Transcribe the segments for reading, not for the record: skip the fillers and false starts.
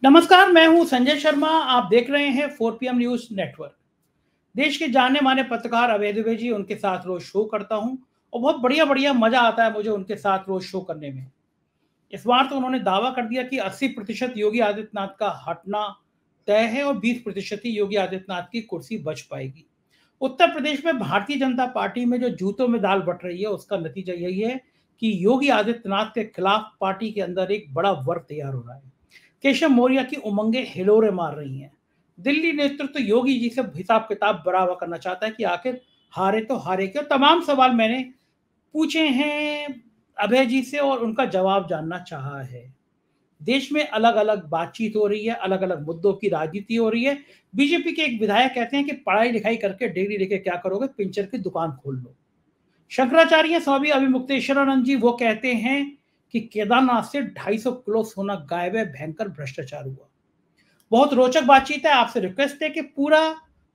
नमस्कार, मैं हूं संजय शर्मा। आप देख रहे हैं 4 PM न्यूज नेटवर्क। देश के जाने माने पत्रकार अभय दुबे जी, उनके साथ रोज शो करता हूं और बहुत बढ़िया बढ़िया मजा आता है मुझे उनके साथ रोज शो करने में। इस बार तो उन्होंने दावा कर दिया कि 80% योगी आदित्यनाथ का हटना तय है और 20% ही योगी आदित्यनाथ की कुर्सी बच पाएगी। उत्तर प्रदेश में भारतीय जनता पार्टी में जो जूतों में दाल बट रही है, उसका नतीजा यही है कि योगी आदित्यनाथ के खिलाफ पार्टी के अंदर एक बड़ा वर्ग तैयार हो रहा है। केशव मौर्य की उमंगें हिलोरे मार रही हैं। दिल्ली नेतृत्व योगी जी से हिसाब किताब बराबर करना चाहता है कि आखिर हारे तो हारे क्यों। तमाम सवाल मैंने पूछे हैं अभय जी से और उनका जवाब जानना चाहा है। देश में अलग अलग बातचीत हो रही है, अलग अलग मुद्दों की राजनीति हो रही है। बीजेपी के एक विधायक कहते हैं कि पढ़ाई लिखाई करके डिग्री लेके क्या करोगे, पिंचर की दुकान खोल लो। शंकराचार्य स्वामी अभिमुक्तेश्वरानंद जी वो कहते हैं कि केदारनाथ से 250 किलो सोना गायब है, भयंकर भ्रष्टाचार हुआ। बहुत रोचक बातचीत है। आपसे रिक्वेस्ट है कि पूरा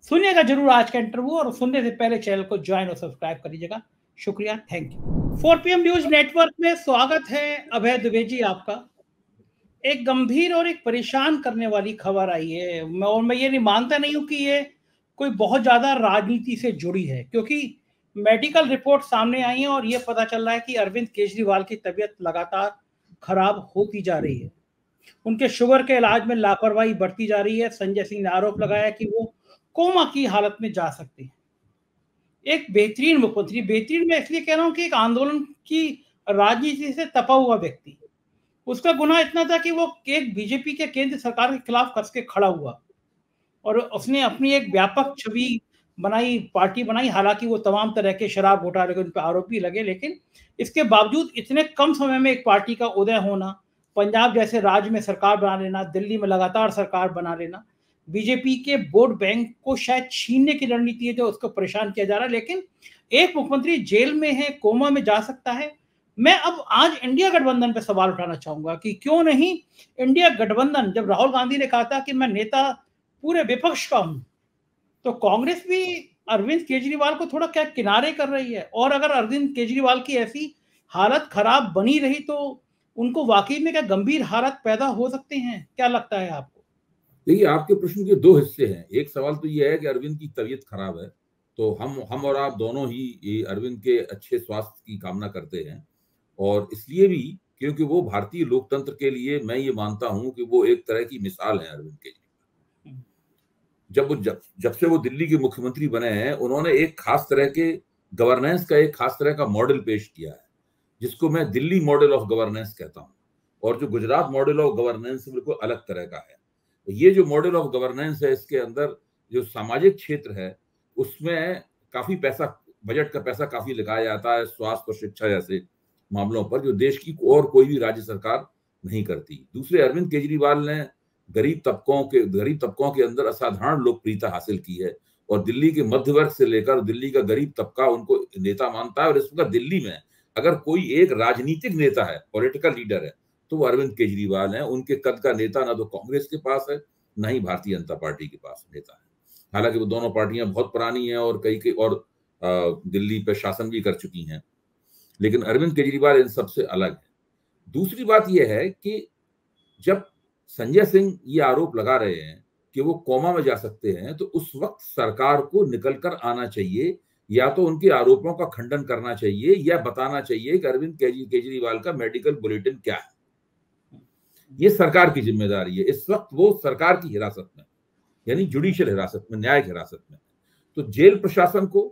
सुनिएगा जरूर आज का इंटरव्यू, और सुनने से पहले चैनल को ज्वाइन और सब्सक्राइब कर लीजिएगा। शुक्रिया, thank you. 4 PM news network में स्वागत है अभय दुबे जी आपका। एक गंभीर और एक परेशान करने वाली खबर आई है, और मैं ये नहीं मानता नहीं हूं कि ये कोई बहुत ज्यादा राजनीति से जुड़ी है, क्योंकि मेडिकल रिपोर्ट सामने आई है और ये पता चल रहा है कि अरविंद केजरीवाल की तबीयत लगातार खराब होती जा रही है। उनके शुगर के इलाज में लापरवाही बढ़ती जा रही है। संजय सिंह ने आरोप लगाया कि वो कोमा की हालत में जा सकते हैं। एक बेहतरीन मुख्यमंत्री, बेहतरीन मैं इसलिए कह रहा हूं कि एक आंदोलन की राजनीति से तपा हुआ व्यक्ति, उसका गुनाह इतना था कि वो एक बीजेपी के केंद्र सरकार के खिलाफ कस के खड़ा हुआ और उसने अपनी एक व्यापक छवि बनाई, पार्टी बनाई। हालांकि वो तमाम तरह के शराब घोटाले के उन पर आरोप भी लगे, लेकिन इसके बावजूद इतने कम समय में एक पार्टी का उदय होना, पंजाब जैसे राज्य में सरकार बना लेना, दिल्ली में लगातार सरकार बना लेना, बीजेपी के वोट बैंक को शायद छीनने की रणनीति है जो उसको परेशान किया जा रहा है। लेकिन एक मुख्यमंत्री जेल में है, कोमा में जा सकता है। मैं अब आज इंडिया गठबंधन पे सवाल उठाना चाहूंगा कि क्यों नहीं इंडिया गठबंधन, जब राहुल गांधी ने कहा था कि मैं नेता पूरे विपक्ष का हूं, तो कांग्रेस भी अरविंद केजरीवाल को थोड़ा क्या किनारे कर रही है। और अगर अरविंद केजरीवाल की ऐसी हालत खराब बनी रही तो उनको वाकई में क्या गंभीर हालत पैदा हो सकते हैं, क्या लगता है आपको? देखिए, आपके प्रश्न के दो हिस्से हैं। एक सवाल तो यह है कि अरविंद की तबीयत खराब है, तो हम और आप दोनों ही ये अरविंद के अच्छे स्वास्थ्य की कामना करते हैं। और इसलिए भी क्योंकि वो भारतीय लोकतंत्र के लिए, मैं ये मानता हूं कि वो एक तरह की मिसाल है। अरविंद केजरीवाल जब से वो दिल्ली के मुख्यमंत्री बने हैं, उन्होंने एक खास तरह के गवर्नेंस का, एक खास तरह का मॉडल पेश किया है, जिसको मैं दिल्ली मॉडल ऑफ गवर्नेंस कहता हूं। और जो गुजरात मॉडल ऑफ गवर्नेंस बिल्कुल अलग तरह का है। ये जो मॉडल ऑफ गवर्नेंस है, इसके अंदर जो सामाजिक क्षेत्र है उसमें काफी पैसा, बजट का पैसा काफी लगाया जाता है स्वास्थ्य और शिक्षा जैसे मामलों पर, जो देश की और कोई भी राज्य सरकार नहीं करती। दूसरे, अरविंद केजरीवाल ने गरीब तबकों के अंदर असाधारण लोकप्रियता हासिल की है, और दिल्ली के मध्य वर्ग से लेकर दिल्ली का गरीब तबका उनको नेता मानता है। और इस वक्त दिल्ली में अगर कोई एक राजनीतिक नेता है, पॉलिटिकल लीडर है, तो वो अरविंद केजरीवाल हैं। उनके कद का नेता ना तो कांग्रेस के पास है, ना ही भारतीय जनता पार्टी के पास नेता है। हालांकि वो दोनों पार्टियां बहुत पुरानी हैं और कई और दिल्ली पे शासन भी कर चुकी हैं, लेकिन अरविंद केजरीवाल इन सबसे अलग है। दूसरी बात यह है कि जब संजय सिंह ये आरोप लगा रहे हैं कि वो कोमा में जा सकते हैं, तो उस वक्त सरकार को निकलकर आना चाहिए, या तो उनके आरोपों का खंडन करना चाहिए, या बताना चाहिए कि अरविंद केजरीवाल का मेडिकल बुलेटिन क्या है। ये सरकार की जिम्मेदारी है। इस वक्त वो सरकार की हिरासत में, यानी जुडिशियल हिरासत में, न्यायिक हिरासत में। तो जेल प्रशासन को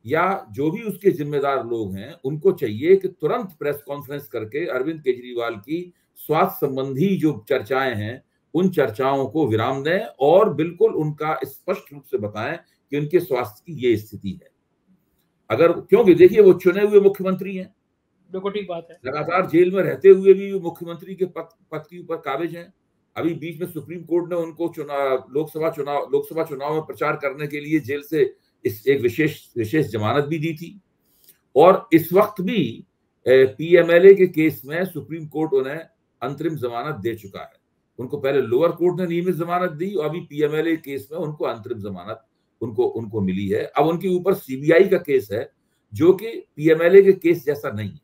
या जो भी उसके जिम्मेदार लोग हैं, उनको चाहिए कि तुरंत प्रेस कॉन्फ्रेंस करके अरविंद केजरीवाल की स्वास्थ्य संबंधी जो चर्चाएं हैं, उन चर्चाओं को विराम दें और बिल्कुल उनका स्पष्ट रूप से बताएं कि उनके स्वास्थ्य की ये स्थिति है। क्योंकि देखिए, वो चुने हुए मुख्यमंत्री हैं, बिल्कुल ठीक बात है। लगातार जेल में रहते हुए भी मुख्यमंत्री के पद के ऊपर काबिज हैं। अभी बीच में सुप्रीम कोर्ट ने उनको लोकसभा चुनाव में प्रचार करने के लिए जेल से एक विशेष जमानत भी दी थी। और इस वक्त भी पीएमएलए के केस में सुप्रीम कोर्ट उन्हें अंतरिम जमानत दे चुका है। उनको पहले लोअर कोर्ट ने नियमित जमानत दी, और अभी पीएमएलए केस में उनको अंतरिम जमानत उनको मिली है। अब उनके ऊपर सीबीआई का केस है, जो कि पीएमएलए के केस जैसा नहीं है।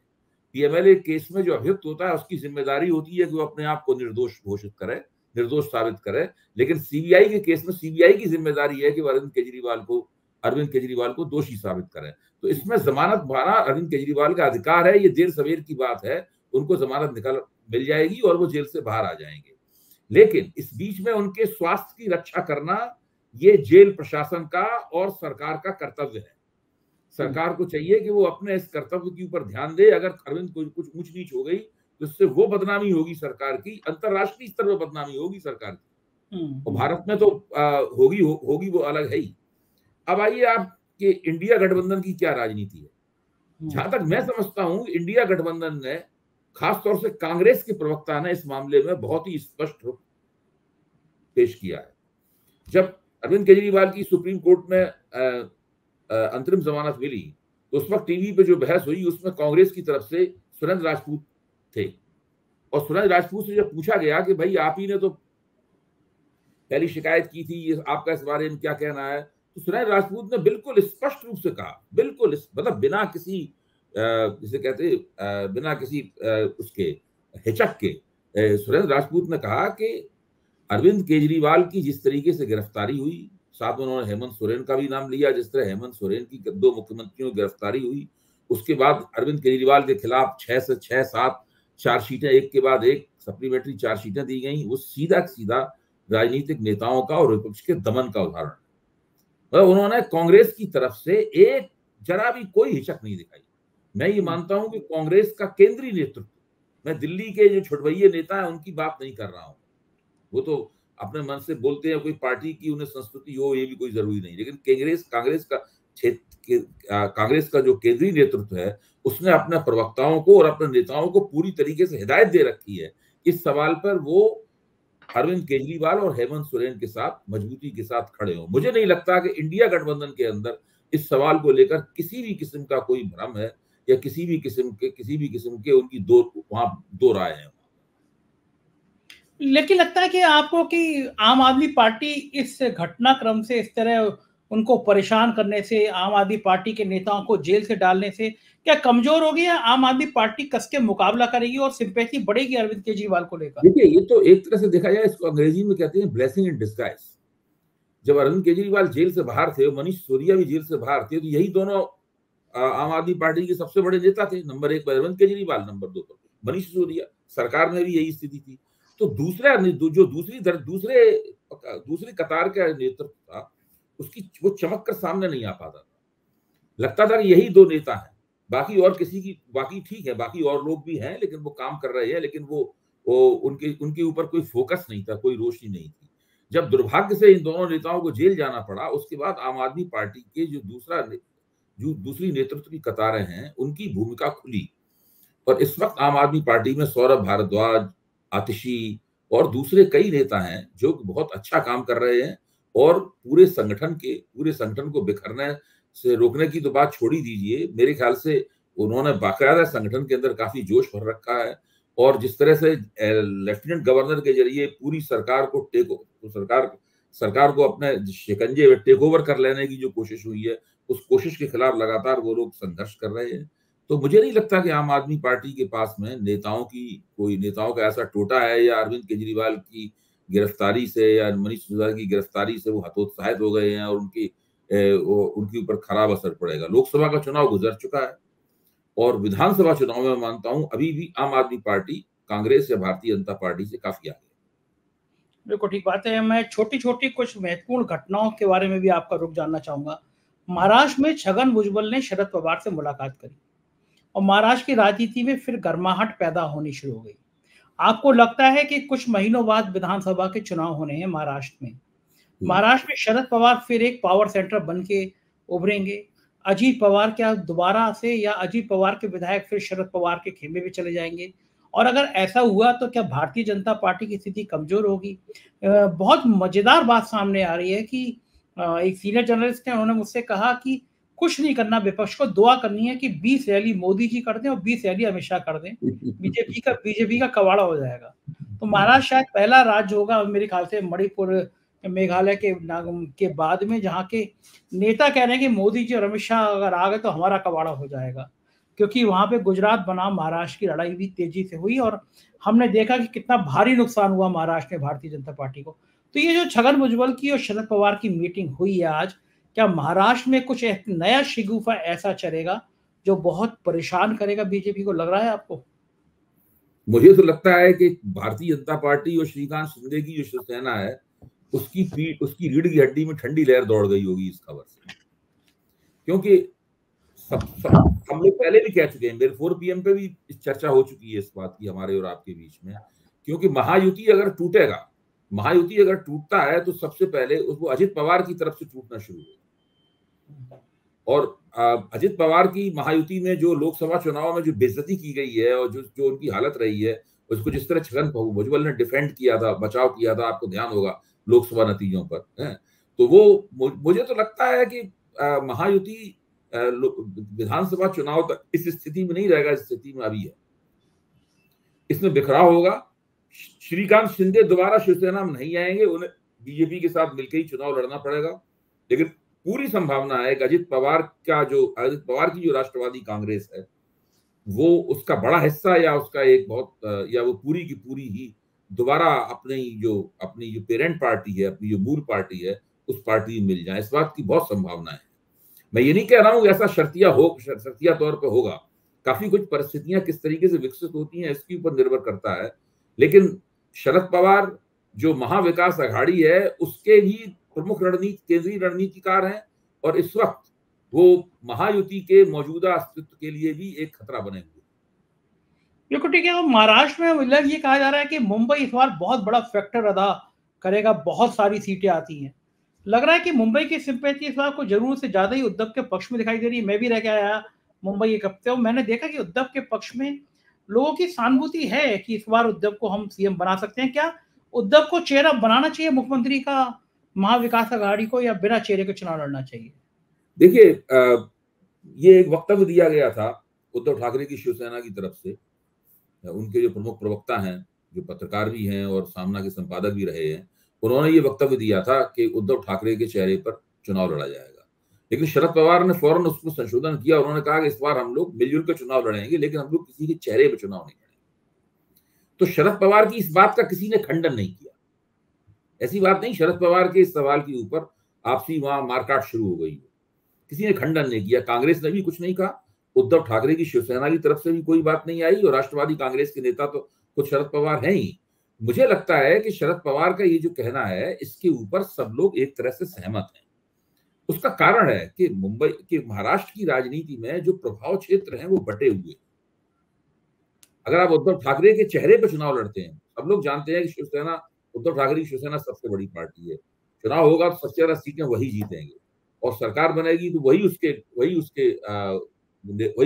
पीएमएलए केस में जो अभियुक्त होता है, उसकी जिम्मेदारी होती है कि वो अपने आप को निर्दोष घोषित करे, निर्दोष साबित करे। लेकिन सीबीआई के केस में सीबीआई की जिम्मेदारी है कि वो अरविंद केजरीवाल को दोषी साबित करें। तो इसमें जमानत पाना अरविंद केजरीवाल का अधिकार है, ये देर सवेर की बात है, उनको जमानत मिल जाएगी और वो जेल से बाहर आ जाएंगे। लेकिन इस बीच में उनके स्वास्थ्य की रक्षा करना ये जेल प्रशासन का और सरकार का कर्तव्य है। सरकार को चाहिए कि वो अपने इस कर्तव्य के ऊपर ध्यान दे। अगर अरविंद को कुछ ऊंच नीच हो गई तो इससे वो बदनामी होगी सरकार की, अंतरराष्ट्रीय स्तर पर बदनामी होगी सरकार की, और भारत में तो होगी वो अलग है ही। अब आइए आपके इंडिया गठबंधन की क्या राजनीति है। जहां तक मैं समझता हूं, इंडिया गठबंधन ने, खासतौर से कांग्रेस के प्रवक्ता ने, इस मामले में बहुत ही स्पष्ट पेश किया है। जब अरविंद केजरीवाल की सुप्रीम कोर्ट में अंतरिम जमानत मिली तो उस वक्त टीवी पे जो बहस हुई उसमें कांग्रेस की तरफ से सुरेंद्र राजपूत थे, और सुरेंद्र राजपूत से जब पूछा गया कि भाई आप ही ने तो पहली शिकायत की थी, ये आपका इस बारे में क्या कहना है, तो सुरेंद्र राजपूत ने बिल्कुल स्पष्ट रूप से कहा, बिल्कुल मतलब बिना किसी जिसे कहते बिना किसी उसके हिचक के, सुरेंद्र राजपूत ने कहा कि अरविंद केजरीवाल की जिस तरीके से गिरफ्तारी हुई, साथ में उन्होंने हेमंत सोरेन का भी नाम लिया, जिस तरह हेमंत सोरेन की 2 मुख्यमंत्रियों की गिरफ्तारी हुई, उसके बाद अरविंद केजरीवाल के खिलाफ 6 से 6-7 चार्जशीटें एक के बाद एक सप्लीमेंट्री चार्जशीटें दी गई। वो सीधा सीधा राजनीतिक नेताओं का और विपक्ष के दमन का उदाहरण। मतलब उन्होंने कांग्रेस की तरफ से एक जरा भी कोई हिचक नहीं दिखाई। मैं ये मानता हूं कि कांग्रेस का केंद्रीय नेतृत्व, मैं दिल्ली के जो छुटभइये नेता हैं उनकी बात नहीं कर रहा हूं, वो तो अपने मन से बोलते हैं, कोई पार्टी की उन्हें संस्कृति हो ये भी कोई जरूरी नहीं, लेकिन कांग्रेस का जो केंद्रीय नेतृत्व है उसने अपने प्रवक्ताओं को और अपने नेताओं को पूरी तरीके से हिदायत दे रखी है इस सवाल पर वो अरविंद केजरीवाल और हेमंत सोरेन के साथ मजबूती के साथ खड़े हो। मुझे नहीं लगता कि इंडिया गठबंधन के अंदर इस सवाल को लेकर किसी भी किस्म का कोई भ्रम है या किसी भी किस्म के उनकी दो राय है। लेकिन लगता है कि आपको कि आम आदमी पार्टी इस घटनाक्रम से, इस तरह उनको परेशान करने से, आम आदमी पार्टी के नेताओं को जेल से डालने से क्या कमजोर होगी, या आम आदमी पार्टी कस के मुकाबला करेगी और सिंपैथी बढ़ेगी अरविंद केजरीवाल को लेकर? देखिए, ये तो एक तरह से देखा जाए इसको अंग्रेजी में कहते हैं ब्लेसिंग इन डिस्गाइज। जब अरविंद केजरीवाल जेल से बाहर थे, मनीष सिसोदिया भी जेल से बाहर थे, तो यही दोनों आम आदमी पार्टी के सबसे बड़े नेता थे। नंबर 1 पर अरविंद केजरीवाल, नंबर 2 पर मनीष सिसोदिया। सरकार में भी यही स्थिति थी। तो दूसरी कतार का नेतृत्व था, वो चमक कर सामने नहीं आ पाता था। लगता था कि यही 2 नेता हैं, बाकी ठीक है, बाकी और लोग भी हैं लेकिन वो काम कर रहे हैं, लेकिन वो उनके ऊपर कोई फोकस नहीं था, कोई रोशनी नहीं थी। जब दुर्भाग्य से इन दोनों नेताओं को जेल जाना पड़ा, उसके बाद आम आदमी पार्टी के जो दूसरी नेतृत्व की कतारें हैं उनकी भूमिका खुली, और इस वक्त आम आदमी पार्टी में सौरभ भारद्वाज, आतिशी और दूसरे कई नेता हैं जो बहुत अच्छा काम कर रहे हैं, और पूरे संगठन को बिखरने से रोकने की तो बात छोड़ ही दीजिए, मेरे ख्याल से उन्होंने बाकायदा संगठन के अंदर काफी जोश भर रखा है। और जिस तरह से लेफ्टिनेंट गवर्नर के जरिए पूरी सरकार को अपने शिकंजे में टेक ओवर कर लेने की जो कोशिश हुई है, उस कोशिश के खिलाफ लगातार वो लोग संघर्ष कर रहे हैं। तो मुझे नहीं लगता कि आम आदमी पार्टी के पास में नेताओं का ऐसा टोटा है, या अरविंद केजरीवाल की गिरफ्तारी से या मनीष सिसोदिया की गिरफ्तारी से वो हतोत्साहित हो गए हैं और उनके ऊपर खराब असर पड़ेगा। लोकसभा का चुनाव गुजर चुका है, और विधानसभा चुनाव में मानता हूं अभी भी आम आदमी पार्टी कांग्रेस या भारतीय जनता पार्टी से काफी आगे। बिल्कुल ठीक बात है। मैं छोटी कुछ महत्वपूर्ण घटनाओं के बारे में भी आपका रुख जानना चाहूंगा। महाराष्ट्र में छगन भुजबल ने शरद पवार से मुलाकात करी और महाराष्ट्र की राजनीति में फिर गर्माहट पैदा होनी शुरू हो गई। आपको लगता है कि कुछ महीनों बाद विधानसभा के चुनाव होने हैं महाराष्ट्र में? महाराष्ट्र में शरद पवार फिर एक पावर सेंटर बन के उभरेंगे? अजीत पवार क्या दोबारा से, या अजीत पवार के विधायक फिर शरद पवार के खेमे में चले जाएंगे? और अगर ऐसा हुआ तो क्या भारतीय जनता पार्टी की स्थिति कमजोर होगी? बहुत मजेदार बात सामने आ रही है कि एक सीनियर जर्नलिस्ट है, उन्होंने मुझसे कहा कि कुछ नहीं करना, विपक्ष को दुआ करनी है कि 20 रैली मोदी जी कर दें और 20 रैली अमित शाह कर दें, बीजेपी का कबाड़ा हो जाएगा। तो महाराष्ट्र शायद पहला राज्य होगा मेरे ख्याल से मणिपुर, मेघालय के बाद में, जहाँ के नेता कह रहे हैं कि मोदी जी और अमित शाह अगर आ गए तो हमारा कबाड़ा हो जाएगा। क्योंकि वहां पे गुजरात बनाम महाराष्ट्र की लड़ाई भी तेजी से हुई और हमने देखा कि कितना भारी नुकसान हुआ महाराष्ट्र में भारतीय जनता पार्टी को। तो ये जो छगन भुजबल की और शरद पवार की मीटिंग हुई है आज, क्या महाराष्ट्र में कुछ एक नया शिगुफा ऐसा चलेगा जो बहुत परेशान करेगा बीजेपी को, लग रहा है आपको? मुझे तो लगता है कि भारतीय जनता पार्टी और श्रीकांत शिंदे की जो शिवसेना है उसकी रीढ़ की हड्डी में ठंडी लहर दौड़ गई होगी इस खबर से। क्योंकि हम लोग पहले भी कह चुके हैं, मेरे 4 PM पे भी चर्चा हो चुकी है इस बात की हमारे और आपके बीच में, क्योंकि महायुति अगर टूटता है तो सबसे पहले उसको अजित पवार की तरफ से टूटना शुरू होगा। और अजित पवार की महायुति में जो लोकसभा चुनाव में जो बेइज्जती की गई है और जो उनकी हालत रही है, उसको जिस तरह छगन भुजबल ने डिफेंड किया था, बचाव किया था, आपको ध्यान होगा लोकसभा नतीजों पर है, तो वो मुझे तो लगता है कि महायुति विधानसभा चुनाव तक इस स्थिति में नहीं रहेगा, इस स्थिति में अभी है, इसमें बिखराव होगा। श्रीकांत शिंदे दोबारा शिवसेना में नहीं आएंगे, उन्हें बीजेपी के साथ मिलकर ही चुनाव लड़ना पड़ेगा। लेकिन पूरी संभावना है कि अजित पवार की जो राष्ट्रवादी कांग्रेस है, वो उसका बड़ा हिस्सा या उसका एक बहुत या वो पूरी की पूरी ही दोबारा अपनी जो पेरेंट पार्टी है, अपनी जो मूल पार्टी है, उस पार्टी में मिल जाए। इस बात की बहुत संभावना है। मैं ये नहीं कह रहा हूं कि ऐसा शर्तिया तौर पर होगा, काफी कुछ परिस्थितियां किस तरीके से विकसित होती हैं इसके ऊपर निर्भर करता है। लेकिन शरद पवार जो महाविकास अघाड़ी है उसके भी प्रमुख केंद्रीय रणनीतिकार हैं और इस वक्त वो महायुति के मौजूदा अस्तित्व के लिए भी एक खतरा बने हुए। बिल्कुल ठीक है। तो महाराष्ट्र में मतलब ये कहा जा रहा है कि मुंबई इस बार बहुत बड़ा फैक्टर अदा करेगा, बहुत सारी सीटें आती हैं। लग रहा है कि मुंबई की सिंपैथी इस बार को जरूरत से ज्यादा ही उद्धव के पक्ष में दिखाई दे रही है। मैं भी रह के आया मुंबई एक हफ्ते और मैंने देखा कि उद्धव के पक्ष में लोगों की सहानुभूति है कि इस बार उद्धव को हम सीएम बना सकते हैं। क्या उद्धव को चेहरा बनाना चाहिए मुख्यमंत्री का महाविकास अघाड़ी को, या बिना चेहरे के चुनाव लड़ना चाहिए? देखिए, ये एक वक्तव्य दिया गया था उद्धव ठाकरे की शिवसेना की तरफ से। उनके जो प्रमुख प्रवक्ता हैं, जो पत्रकार भी हैं और सामना के संपादक भी रहे हैं, उन्होंने ये वक्तव्य दिया था कि उद्धव ठाकरे के चेहरे पर चुनाव लड़ा जाएगा। लेकिन शरद पवार ने फौरन उसको संशोधन किया। उन्होंने कहा कि इस बार हम लोग मिलजुल कर चुनाव लड़ेंगे, लेकिन हम लोग किसी के चेहरे पर चुनाव नहीं लड़ेंगे। तो शरद पवार की इस बात का किसी ने खंडन नहीं किया। ऐसी बात नहीं, शरद पवार के इस सवाल के ऊपर आपसी वहां मारकाट शुरू हो गई, किसी ने खंडन नहीं किया। कांग्रेस ने भी कुछ नहीं कहा, उद्धव ठाकरे की शिवसेना की तरफ से भी कोई बात नहीं आई, और राष्ट्रवादी कांग्रेस के नेता तो खुद शरद पवार हैं ही। मुझे लगता है कि शरद पवार का ये जो कहना है, इसके ऊपर सब लोग एक तरह से सहमत हैं। उसका कारण है कि महाराष्ट्र की राजनीति में जो प्रभाव क्षेत्र हैं वो बटे हुए। अगर आप उद्धव ठाकरे के चेहरे पर चुनाव लड़ते हैं, सब लोग जानते हैं कि उद्धव ठाकरे की शिवसेना सबसे बड़ी पार्टी है। चुनाव होगा तो सबसे ज्यादा सीटें वही जीतेंगे और सरकार बनेगी तो वही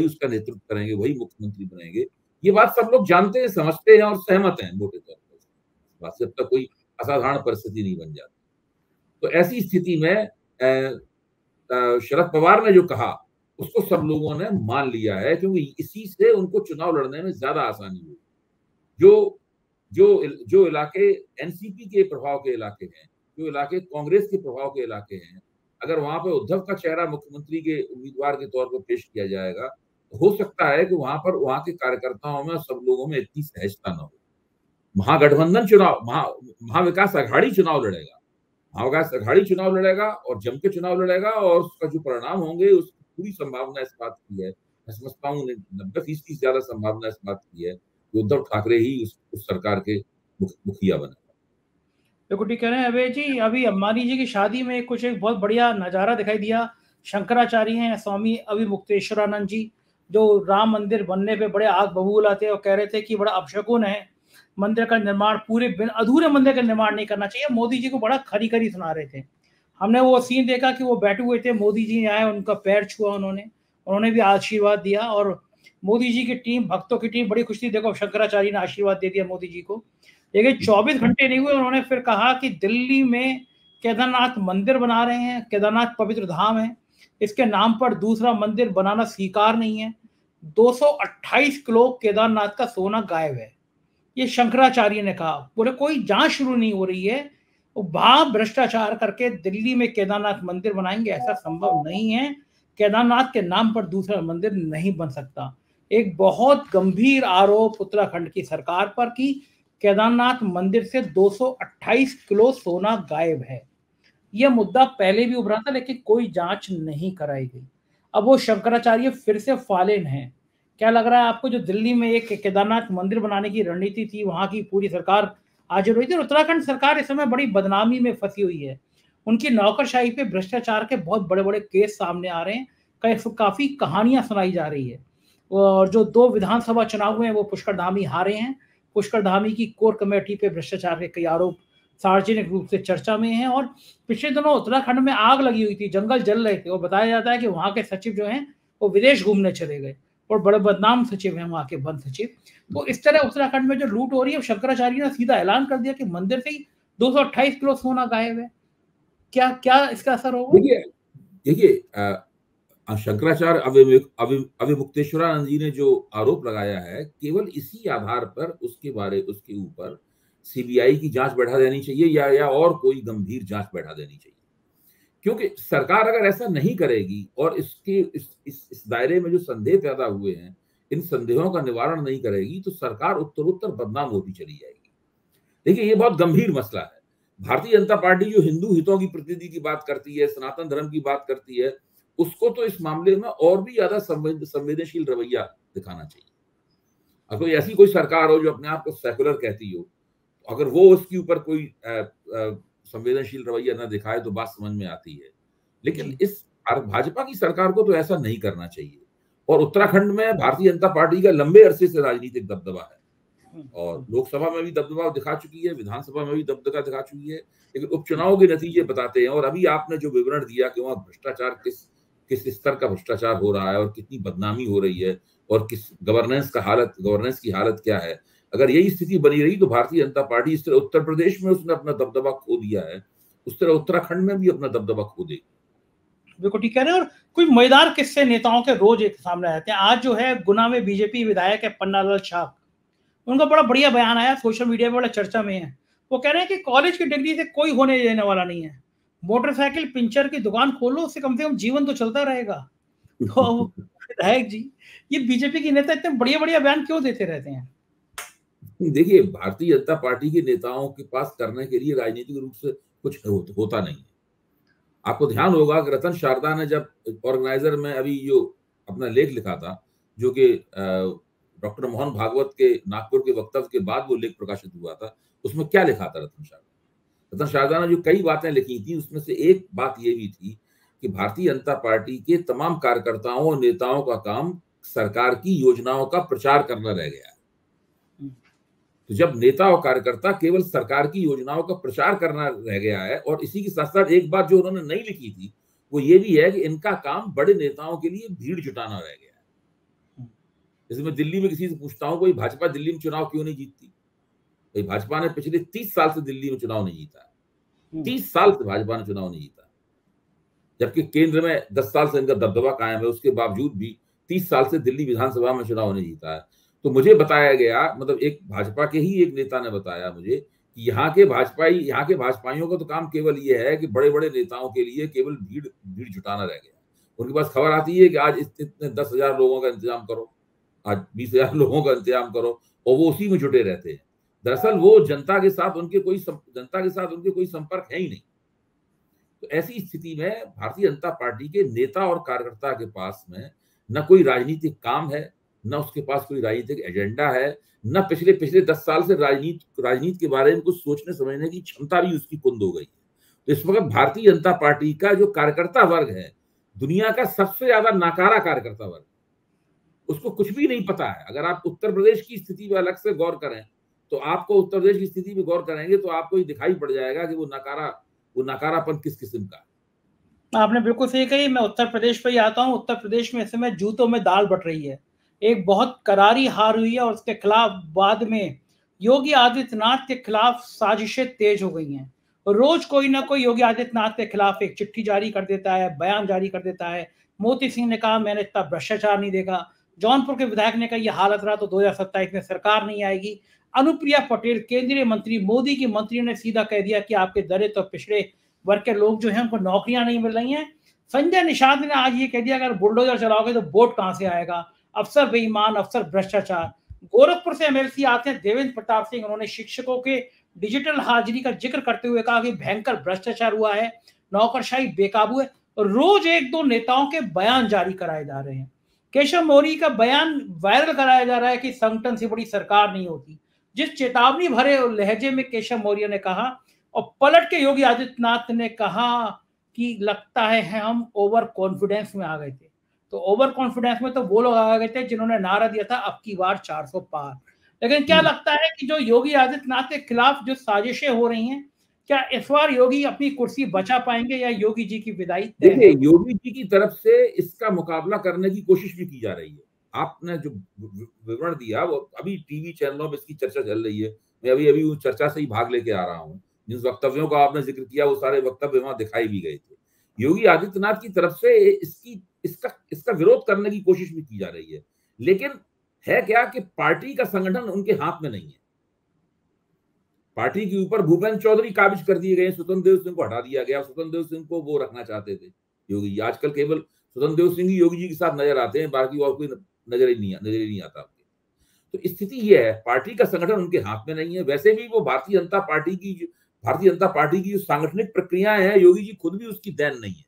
उसका नेतृत्व करेंगे, वही मुख्यमंत्री बनेंगे। ये बात सब लोग जानते हैं, समझते हैं और सहमत हैं मोटे तौर पर। बात से अब तक कोई असाधारण परिस्थिति नहीं बन जाती। तो ऐसी स्थिति में शरद पवार ने जो कहा उसको सब लोगों ने मान लिया है, क्योंकि इसी से उनको चुनाव लड़ने में ज्यादा आसानी हुई। जो इलाके एनसीपी के प्रभाव के इलाके हैं, जो इलाके कांग्रेस के प्रभाव के इलाके हैं, अगर वहां पर उद्धव का चेहरा मुख्यमंत्री के उम्मीदवार के तौर पर पेश किया जाएगा तो हो सकता है कि वहां के कार्यकर्ताओं में, सब लोगों में इतनी सहजता न हो। महागठबंधन चुनाव, महाविकास अघाड़ी चुनाव लड़ेगा, और जम के चुनाव लड़ेगा, और उसका जो परिणाम होंगे उसकी पूरी संभावना इस बात की है, मैं समझता हूँ 90% से ज्यादा संभावना इस बात की है कि उद्धव ठाकरे ही उस सरकार के मुखिया बने। बिल्कुल ठीक कह रहे हैं अभय जी। अभी अंबानी जी की शादी में एक बहुत बढ़िया नजारा दिखाई दिया। शंकराचार्य हैं स्वामी अभिमुक्तेश्वरानंद जी, जो राम मंदिर बनने पे बड़े आग बबूल आते और कह रहे थे कि बड़ा अपशकुन है मंदिर का निर्माण, अधूरे मंदिर का निर्माण नहीं करना चाहिए। मोदी जी को बड़ा खरी खरी सुना रहे थे। हमने वो सीन देखा कि वो बैठे हुए थे, मोदी जी आए, उनका पैर छुआ, उन्होंने भी आशीर्वाद दिया, और मोदी जी की टीम, भक्तों की टीम बड़ी खुश थी। देखो शंकराचार्य ने आशीर्वाद दे दिया मोदी जी को। लेकिन 24 घंटे नहीं हुए, उन्होंने फिर कहा कि दिल्ली में केदारनाथ मंदिर बना रहे हैं, केदारनाथ पवित्र धाम है, इसके नाम पर दूसरा मंदिर बनाना स्वीकार नहीं है। 228 किलो केदारनाथ का सोना गायब है, ये शंकराचार्य ने कहा। बोले कोई जांच शुरू नहीं हो रही है, वो वहां भ्रष्टाचार करके दिल्ली में केदारनाथ मंदिर बनाएंगे, ऐसा संभव नहीं है। केदारनाथ के नाम पर दूसरा मंदिर नहीं बन सकता। एक बहुत गंभीर आरोप उत्तराखंड की सरकार पर कि केदारनाथ मंदिर से 228 किलो सोना गायब है। यह मुद्दा पहले भी उभरा था लेकिन कोई जांच नहीं कराई गई। अब वो शंकराचार्य फिर से फालिन हैं। क्या लग रहा है आपको, जो दिल्ली में एक केदारनाथ मंदिर बनाने की रणनीति थी, वहां की पूरी सरकार हाजिर हुई थी, और उत्तराखंड सरकार इस समय बड़ी बदनामी में फंसी हुई है। उनकी नौकरशाही पे भ्रष्टाचार के बहुत बड़े बड़े केस सामने आ रहे हैं, काफी कहानियां सुनाई जा रही है। और जो 2 विधानसभा चुनाव हुए हैं वो पुष्कर धामी हारे हैं। पुष्कर धामी की कोर कमेटी पे भ्रष्टाचार के कई आरोप सार्वजनिक रूप से चर्चा में हैं, और पिछले दिनों उत्तराखंड में आग लगी हुई थी, जंगल जल रहे थे, और बताया जाता है कि वहां के सचिव जो हैं वो विदेश घूमने चले गए, और बड़े बदनाम सचिव हैं वहां के, वन सचिव। तो इस तरह उत्तराखंड में जो लूट हो रही है, शंकराचार्य ने सीधा ऐलान कर दिया कि मंदिर से ही 228 किलो सोना गायब है। क्या क्या इसका असर होगा? देखिए शंकराचार्य अविमुक्तेश्वरानंद जी ने जो आरोप लगाया है, केवल इसी आधार पर उसके ऊपर सीबीआई की जांच बढ़ा देनी चाहिए या और कोई गंभीर जांच बढ़ा देनी चाहिए। क्योंकि सरकार अगर ऐसा नहीं करेगी और इस दायरे में जो संदेह पैदा हुए हैं, इन संदेहों का निवारण नहीं करेगी, तो सरकार उत्तरोत्तर बदनाम होती चली जाएगी। देखिए, ये बहुत गंभीर मसला है। भारतीय जनता पार्टी जो हिंदू हितों की प्रतिनिधि की बात करती है, सनातन धर्म की बात करती है, उसको तो इस मामले में और भी ज्यादा संवेदनशील रवैया दिखाना चाहिए। अगर ऐसी कोई सरकार हो जो अपने आप को सेकुलर कहती हो, अगर वो उसके ऊपर कोई संवेदनशील रवैया न दिखाए तो बात समझ में आती है। लेकिन इस भाजपा की सरकार को तो ऐसा नहीं करना चाहिए। और उत्तराखंड में भारतीय जनता पार्टी का लंबे अरसे से राजनीतिक दबदबा है, और लोकसभा में भी दबदबा दिखा चुकी है, विधानसभा में भी दबदबा दिखा चुकी है, लेकिन उपचुनाव के नतीजे बताते हैं। और अभी आपने जो विवरण दिया कि वहां भ्रष्टाचार किस स्तर का भ्रष्टाचार हो रहा है और कितनी बदनामी हो रही है, और किस गवर्नेंस की हालत क्या है, अगर यही स्थिति बनी रही तो भारतीय जनता पार्टी, इस तरह उत्तर प्रदेश में उसने अपना दबदबा खो दिया है, उस तरह उत्तराखंड में भी अपना दबदबा खो देगी। बिल्कुल ठीक कह रहे हैं। और कुछ मजेदार किस्से नेताओं के रोज एक सामने आते हैं। आज जो है गुना में बीजेपी विधायक है पन्नालाल शाह, उनका बड़ा बढ़िया बयान आया, सोशल मीडिया पे बड़ा चर्चा में है। वो कह रहे हैं कि कॉलेज की डिग्री से कोई होने देने वाला नहीं है, मोटरसाइकिल पंचर की दुकान खोलो, उससे कम से कम जीवन तो चलता रहेगा। तो विधायक जी, ये बीजेपी के नेता इतने बढ़िया बढ़िया बयान क्यों देते रहते हैं? देखिए, भारतीय जनता पार्टी के नेताओं के पास करने के लिए राजनीतिक रूप से कुछ होता नहीं है। आपको ध्यान होगा कि रतन शारदा ने जब ऑर्गेनाइजर में अभी जो अपना लेख लिखा था, जो कि डॉक्टर मोहन भागवत के नागपुर के वक्तव्य के बाद वो लेख प्रकाशित हुआ था, उसमें क्या लिखा था रतन शारदा ने जो कई बातें लिखी थी, उसमें से एक बात ये भी थी कि भारतीय जनता पार्टी के तमाम कार्यकर्ताओं और नेताओं का काम सरकार की योजनाओं का प्रचार करना रह गया है। तो जब नेता और कार्यकर्ता केवल सरकार की योजनाओं का प्रचार करना रह गया है, और इसी के साथ साथ एक बात जो उन्होंने नहीं लिखी थी वो ये भी है कि इनका काम बड़े नेताओं के लिए भीड़ जुटाना रह गया है। जैसे मैं दिल्ली में किसी से पूछता हूँ, भाई भाजपा दिल्ली में चुनाव क्यों नहीं जीतती? भाई भाजपा ने पिछले 30 साल से दिल्ली में चुनाव नहीं जीता है। 30 साल से भाजपा ने चुनाव नहीं जीता, जबकि केंद्र में 10 साल से इनका दबदबा कायम है, उसके बावजूद भी 30 साल से दिल्ली विधानसभा में चुनाव नहीं जीता है। तो मुझे बताया गया, मतलब एक भाजपा के ही एक नेता ने बताया मुझे कि यहाँ के भाजपाइयों का तो काम केवल ये है कि बड़े बड़े नेताओं के लिए केवल भीड़ जुटाना रह गया। उनके पास खबर आती है कि आज इतने 10,000 लोगों का इंतजाम करो, आज 20,000 लोगों का इंतजाम करो, और वो उसी में जुटे रहते हैं। दरअसल वो जनता के साथ उनके कोई संपर्क है ही नहीं। तो ऐसी स्थिति में भारतीय जनता पार्टी के नेता और कार्यकर्ता के पास में न कोई राजनीतिक काम है, न उसके पास कोई राजनीतिक एजेंडा है, न पिछले 10 साल से राजनीति के बारे में कुछ सोचने समझने की क्षमता भी उसकी कुंद हो गई है। तो इस वक्त भारतीय जनता पार्टी का जो कार्यकर्ता वर्ग है, दुनिया का सबसे ज्यादा नाकारा कार्यकर्ता वर्ग, उसको कुछ भी नहीं पता है। अगर आप उत्तर प्रदेश की स्थिति में अलग से गौर करें, तो आपको उत्तर प्रदेश की स्थिति में गौर करेंगे तो आपको ये दिखाई पड़ जाएगा कि वो नकारापन किस किस्म का है। आपने बिल्कुल सही कही। मैं उत्तर प्रदेश पे ही आता हूँ। उत्तर प्रदेश में इस समय जूतों में दाल बट रही है। एक बहुत करारी हार हुई है, और उसके खिलाफ बाद में योगी आदित्यनाथ के खिलाफ साजिशें तेज हो गई हैं। रोज कोई ना कोई योगी आदित्यनाथ के खिलाफ एक चिट्ठी जारी कर देता है, बयान जारी कर देता है। मोती सिंह ने कहा मैंने इतना भ्रष्टाचार नहीं देखा, जौनपुर के विधायक ने कहा यह हालत रहा तो 2027 में सरकार नहीं आएगी। अनुप्रिया पटेल केंद्रीय मंत्री, मोदी की मंत्री, ने सीधा कह दिया कि आपके दलित और पिछड़े वर्ग के लोग जो हैं उनको नौकरियां नहीं मिल रही हैं। संजय निषाद ने आज ये कह दिया अगर बुलडोजर चलाओगे तो वोट कहां से आएगा। अफसर बेईमान, अफसर भ्रष्टाचार। गोरखपुर से एमएलसी आते हैं देवेंद्र प्रताप सिंह, उन्होंने शिक्षकों के डिजिटल हाजिरी का जिक्र करते हुए कहा कि भयंकर भ्रष्टाचार हुआ है, नौकरशाही बेकाबू है, रोज एक दो नेताओं के बयान जारी कराए जा रहे हैं। केशव मौर्य का बयान वायरल कराया जा रहा है कि संगठन से बड़ी सरकार नहीं होती। जिस चेतावनी भरे लहजे में केशव मौर्य ने कहा, और पलट के योगी आदित्यनाथ ने कहा कि लगता है हम ओवर कॉन्फिडेंस में आ गए थे। तो ओवर कॉन्फिडेंस में तो वो लोग आ गए थे जिन्होंने नारा दिया था अब की बार 400 पार। लेकिन क्या लगता है कि जो योगी आदित्यनाथ के खिलाफ जो साजिशें हो रही हैं, क्या इस बार योगी अपनी कुर्सी बचा पाएंगे या योगी जी की विदाई तय है? देखिए, योगी जी की तरफ से इसका मुकाबला करने की कोशिश भी की जा रही है। आपने जो विवरण दिया वो अभी टीवी चैनलों में इसकी चर्चा चल रही है। मैं अभी अभी उस चर्चा से ही भाग लेके आ रहा हूँ। जिन वक्तव्यों का आपने जिक्र किया वो सारे वक्तव्य वहां दिखाई भी गए थे। योगी आदित्यनाथ की तरफ से इसका विरोध करने की कोशिश भी की जा रही है। लेकिन है क्या कि पार्टी का संगठन उनके हाथ में नहीं है। पार्टी के ऊपर भूपेंद्र चौधरी काबिज कर दिए गए, स्वतंत्र देव सिंह को हटा दिया गया। स्वतंत्र देव सिंह को वो रखना चाहते थे योगी जी। आजकल केवल स्वतंत्र देव सिंह ही योगी जी के साथ नजर आते हैं, बाकी और कोई नजर ही नहीं आता। तो स्थिति ये है, पार्टी का संगठन उनके हाथ में नहीं है। वैसे भी वो भारतीय जनता पार्टी की जो सांगठनिक प्रक्रियाएं हैं, योगी जी खुद भी उसकी देन नहीं है।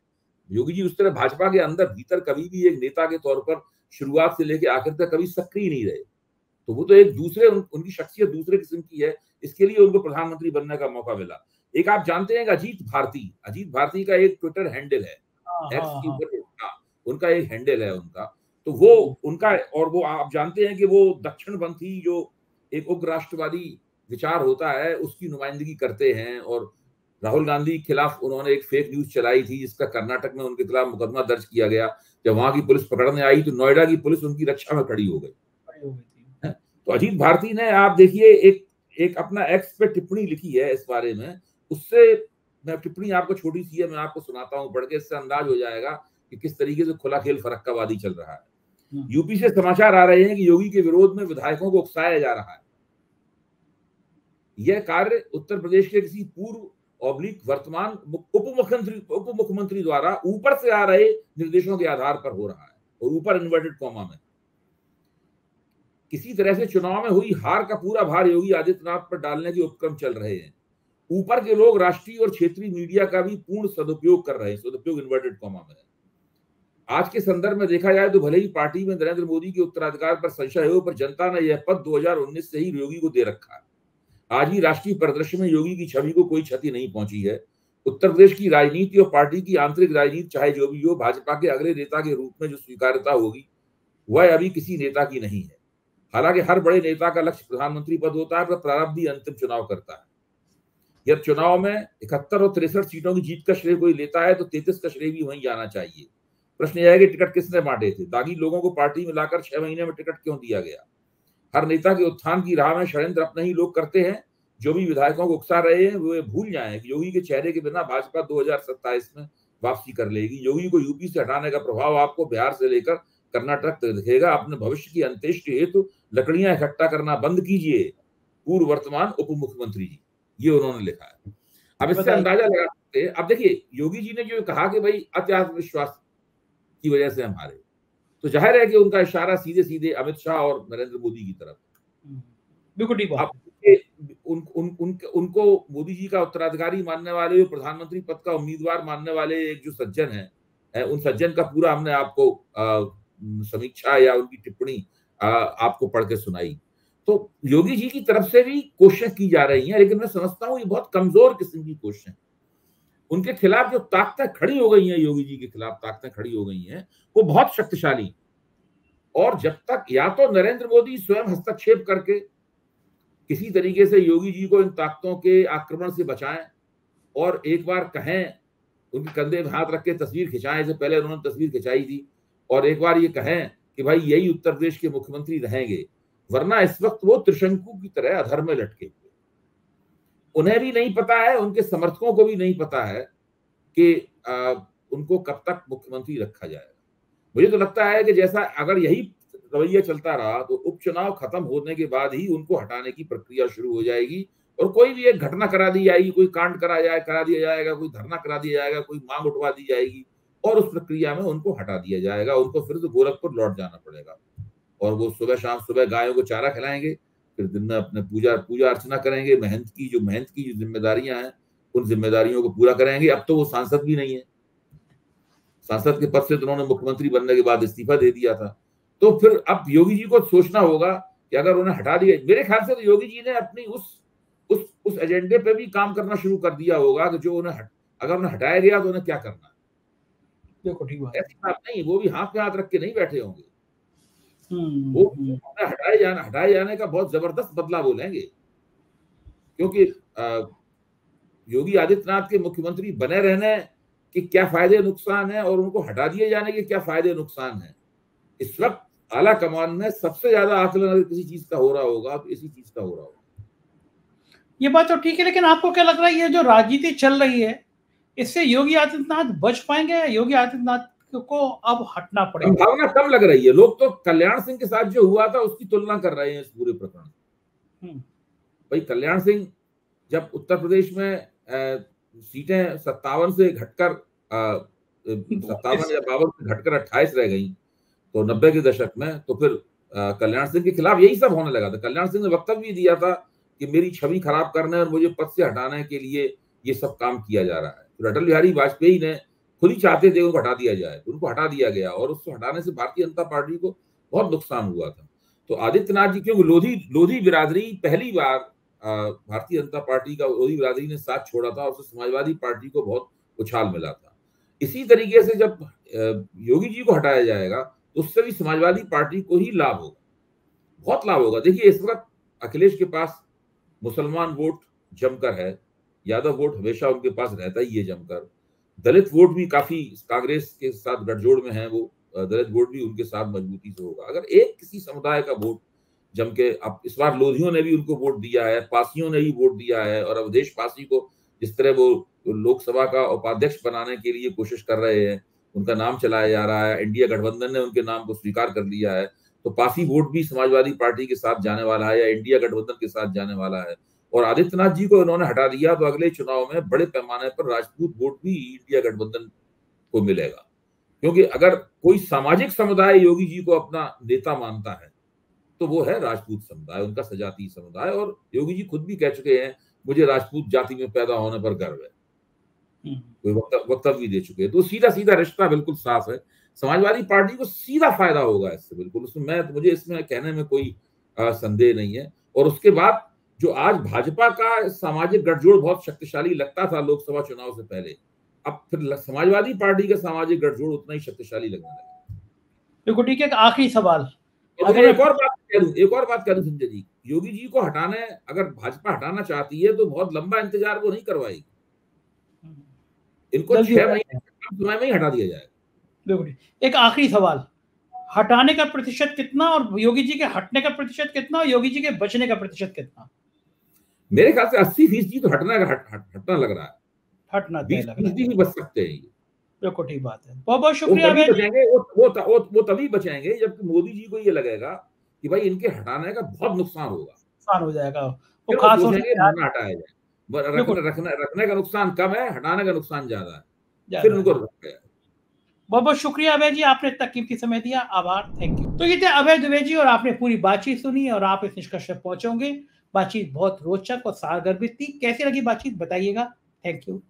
योगी जी उस तरह भाजपा के अंदर भीतर कभी भी एक नेता के तौर पर शुरुआत से लेकर आखिर तक कभी सक्रिय नहीं रहे। तो वो तो एक दूसरे उनकी शख्सियत दूसरे किस्म की है। इसके लिए उनको प्रधानमंत्री बनने का मौका मिला। एक आप जानते हैं अजीत भारती का एक ट्विटर हैंडल है, एक्स के ऊपर उनका एक हैंडल है उनका। तो वो उनका, और वो आप जानते हैं कि वो दक्षिणपंथी जो एक उग्र राष्ट्रवादी विचार होता है उसकी नुमाइंदगी करते हैं। और राहुल गांधी के खिलाफ उन्होंने एक फेक न्यूज चलाई थी जिसका कर्नाटक में उनके खिलाफ मुकदमा दर्ज किया गया। जब वहां की पुलिस पकड़ने आई तो नोएडा की पुलिस उनकी रक्षा में खड़ी हो गई। तो अजीत भारती ने, आप देखिए, एक अपना एक्स पे टिप्पणी लिखी है इस बारे में। उससे मैं टिप्पणी आपको छोटी सी है, मैं आपको सुनाता हूं पढ़ के, इससे अंदाज हो जाएगा कि किस तरीके से खुला खेल फरक्कावादी चल रहा है। यूपी से समाचार आ रहे हैं कि योगी के विरोध में विधायकों को उकसाया जा रहा है। यह कार्य उत्तर प्रदेश के किसी पूर्व ऑब्लिक वर्तमान उप मुख्यमंत्री द्वारा ऊपर से आ रहे निर्देशों के आधार पर हो रहा है। और ऊपर इन्वर्टेड कॉमा में किसी तरह से चुनाव में हुई हार का पूरा भार योगी आदित्यनाथ पर डालने के उपक्रम चल रहे हैं। ऊपर के लोग राष्ट्रीय और क्षेत्रीय मीडिया का भी पूर्ण सदुपयोग कर रहे हैं। सदुपयोग इन्वर्टेड कॉमा में। आज के संदर्भ में देखा जाए तो भले ही पार्टी में नरेंद्र मोदी के उत्तराधिकार पर संशय हो, पर जनता ने यह पद 2019 से ही योगी को दे रखा है। आज भी राष्ट्रीय परिदृश्य में योगी की छवि को कोई क्षति नहीं पहुंची है। उत्तर प्रदेश की राजनीति और पार्टी की आंतरिक राजनीति चाहे जो भी हो, भाजपा के अगले नेता के रूप में जो स्वीकार्यता होगी वह अभी किसी नेता की नहीं है। हालांकि हर बड़े नेता का लक्ष्य प्रधानमंत्री पद होता है, पर प्रारंभ ही अंतिम चुनाव करता है। यदि चुनाव में 71 और 63 सीटों की जीत का श्रेय कोई लेता है तो 33 का श्रेय भी वहीं जाना चाहिए। प्रश्न यह है कि टिकट किसने बांटे थे? दागी लोगों को पार्टी में लाकर 6 महीने में टिकट क्यों दिया गया? हर नेता के उत्थान की राह में षड्यंत्र अपने ही लोग करते हैं। जो भी विधायकों को उकसा रहे हैं वो भूल जाएं कि योगी के चेहरे के बिना भाजपा 2027 में वापसी कर लेगी। योगी को यूपी से हटाने का प्रभाव आपको बिहार से लेकर कर्नाटक तक दिखेगा। अपने भविष्य की अंत्येष्टि हेतु लकड़ियां इकट्ठा करना बंद कीजिए, पूर्व वर्तमान उप मुख्यमंत्री जी। ये उन्होंने लिखा है। अब इससे अंदाजा लगा सकते हैं। अब देखिए, योगी जी ने जो कहा कि भाई अति आत्मविश्वास की वजह से हम हारे, तो जाहिर है कि उनका इशारा सीधे सीधे अमित शाह और नरेंद्र मोदी की तरफ। अब उनको मोदी जी का उत्तराधिकारी मानने वाले, प्रधानमंत्री पद का उम्मीदवार मानने वाले एक जो सज्जन है, उन सज्जन का पूरा हमने आपको समीक्षा या उनकी टिप्पणी आपको पढ़ के सुनाई। तो योगी जी की तरफ से भी कोशिशें की जा रही हैं, लेकिन मैं समझता हूं ये बहुत कमजोर किस्म की कोशिशें। उनके खिलाफ जो ताकतें खड़ी हो गई हैं, योगी जी के खिलाफ ताकतें खड़ी हो गई हैं, वो बहुत शक्तिशाली। और जब तक या तो नरेंद्र मोदी स्वयं हस्तक्षेप करके किसी तरीके से योगी जी को इन ताकतों के आक्रमण से बचाएं और एक बार कहें, उनके कंधे में हाथ रख के तस्वीर खिंचाएं, इससे पहले उन्होंने तस्वीर खिंचाई थी, और एक बार ये कहें कि भाई यही उत्तर प्रदेश के मुख्यमंत्री रहेंगे, वरना इस वक्त वो त्रिशंकु की तरह अधर में लटके हुए। उन्हें भी नहीं पता है, उनके समर्थकों को भी नहीं पता है कि उनको कब तक मुख्यमंत्री रखा जाएगा। मुझे तो लगता है कि जैसा अगर यही रवैया चलता रहा तो उपचुनाव खत्म होने के बाद ही उनको हटाने की प्रक्रिया शुरू हो जाएगी, और कोई भी एक घटना करा दी जाएगी, कोई कांड करा दिया जाएगा, कोई धरना करा दिया जाएगा, कोई मांग उठवा दी जाएगी, और उस प्रक्रिया में उनको हटा दिया जाएगा। उनको फिर से गोरखपुर लौट जाना पड़ेगा। और वो सुबह शाम, सुबह गायों को चारा खिलाएंगे, फिर दिन में अपने पूजा अर्चना करेंगे, मेहनत की जो जिम्मेदारियां हैं उन जिम्मेदारियों को पूरा करेंगे। अब तो वो सांसद भी नहीं है, सांसद के पद से तो उन्होंने मुख्यमंत्री बनने के बाद इस्तीफा दे दिया था। तो फिर अब योगी जी को सोचना होगा कि अगर उन्हें हटा दिया, मेरे ख्याल से तो योगी जी ने अपनी उस एजेंडे पे भी काम करना शुरू कर दिया होगा कि जो अगर उन्हें हटाया गया तो उन्हें क्या करना है। देखो ठीक बात, ऐसी बात नहीं, वो भी हाथ पे हाथ रख के नहीं बैठे होंगे। वो हटाए जाने का बहुत जबरदस्त बदला बोलेंगे, क्योंकि योगी आदित्यनाथ के मुख्यमंत्री बने रहने के क्या फायदे नुकसान है और उनको हटा दिए जाने के क्या फायदे नुकसान है। इस वक्त आला कमान में सबसे ज्यादा आकलन अगर किसी चीज का हो रहा होगा तो इसी चीज का हो रहा होगा। ये बात तो ठीक है, लेकिन आपको क्या लग रहा है ये जो राजनीति चल रही है इससे योगी आदित्यनाथ बच पाएंगे या योगी आदित्यनाथ को अब हटना पड़ेगा? संभावना कम लग रही है। लोग तो कल्याण सिंह के साथ जो हुआ था उसकी तुलना कर रहे हैं इस पूरे प्रकरण। भाई कल्याण सिंह जब उत्तर प्रदेश में सीटें 57 से घटकर 57 या 52 से घटकर 28 रह गई तो 90 के दशक में, तो फिर कल्याण सिंह के खिलाफ यही सब होने लगा था। कल्याण सिंह ने वक्तव्य भी दिया था कि मेरी छवि खराब करने और मुझे पद से हटाने के लिए ये सब काम किया जा रहा है। तो अटल बिहारी वाजपेयी ने खुद ही चाहते थे उनको हटा दिया जाए, तो उनको हटा दिया गया और उसको हटाने से भारतीय जनता पार्टी को बहुत नुकसान हुआ था। तो आदित्यनाथ जी, क्योंकि लोधी बिरादरी पहली बार भारतीय जनता पार्टी का लोधी बिरादरी ने साथ छोड़ा था और उससे समाजवादी पार्टी को बहुत उछाल मिला था। इसी तरीके से जब योगी जी को हटाया जाएगा तो उससे भी समाजवादी पार्टी को ही लाभ होगा, बहुत लाभ होगा। देखिए इस वक्त अखिलेश के पास मुसलमान वोट जमकर है, यादव वोट हमेशा उनके पास रहता ही है जमकर, दलित वोट भी काफी कांग्रेस के साथ गठजोड़ में है, वो दलित वोट भी उनके साथ मजबूती से होगा। अगर एक किसी समुदाय का वोट जम के, अब इस बार लोधियों ने भी उनको वोट दिया है, पासियों ने भी वोट दिया है, और अवधेश पासी को जिस तरह वो लोकसभा का उपाध्यक्ष बनाने के लिए कोशिश कर रहे हैं, उनका नाम चलाया जा रहा है, इंडिया गठबंधन ने उनके नाम को स्वीकार कर लिया है, तो पासी वोट भी समाजवादी पार्टी के साथ जाने वाला है या इंडिया गठबंधन के साथ जाने वाला है। और आदित्यनाथ जी को इन्होंने हटा दिया तो अगले चुनाव में बड़े पैमाने पर राजपूत वोट भी इंडिया गठबंधन को मिलेगा, क्योंकि अगर कोई सामाजिक समुदाय योगी जी को अपना नेता मानता है तो वो है राजपूत समुदाय, उनका सजातीय समुदाय। और योगी जी खुद भी कह चुके हैं मुझे राजपूत जाति में पैदा होने पर गर्व है, कोई वक्तव्य भी दे चुके हैं। तो सीधा सीधा रिश्ता बिल्कुल साफ है, समाजवादी पार्टी को सीधा फायदा होगा इससे, बिल्कुल उसमें मुझे इसमें कहने में कोई संदेह नहीं है। और उसके बाद जो आज भाजपा का सामाजिक गठजोड़ बहुत शक्तिशाली लगता था लोकसभा चुनाव से पहले, अब फिर समाजवादी पार्टी का सामाजिक गठजोड़ उतना ही शक्तिशाली लगने लगा। देखो ठीक है, आखिरी सवाल, एक और बात कह दूं संजय जी, योगी जी को हटाने, अगर भाजपा हटाना चाहती है तो बहुत लंबा इंतजार वो नहीं करवाएगी, इनको 6 महीने में ही हटा दिया जाएगा। देखो एक आखिरी सवाल, हटाने का प्रतिशत कितना और योगी जी के हटने का प्रतिशत कितना और योगी जी के बचने का प्रतिशत कितना? मेरे ख्याल से 80% तो हटना लग रहा है, हटना 20% ही बच सकते हैं। देखो ठीक बात है, बहुत बहुत शुक्रिया। वो तभी बचेंगे जब मोदी जी को ये लगेगा कि भाई इनके हटाने का बहुत नुकसान हो जाएगा, वो खास हटाया जाए। रखने का नुकसान कम है, हटाने का नुकसान ज्यादा है, फिर उनको रख गया। बहुत बहुत शुक्रिया अभय जी, आपने इतना कीमती समय दिया, आभार, थैंक यू। तो ये थे अभय दुबे जी और आपने पूरी बातचीत सुनी और आप इस निष्कर्ष पर पहुंचोगे। बातचीत बहुत रोचक और सारगर भी थी, कैसी लगी बातचीत बताइएगा, थैंक यू।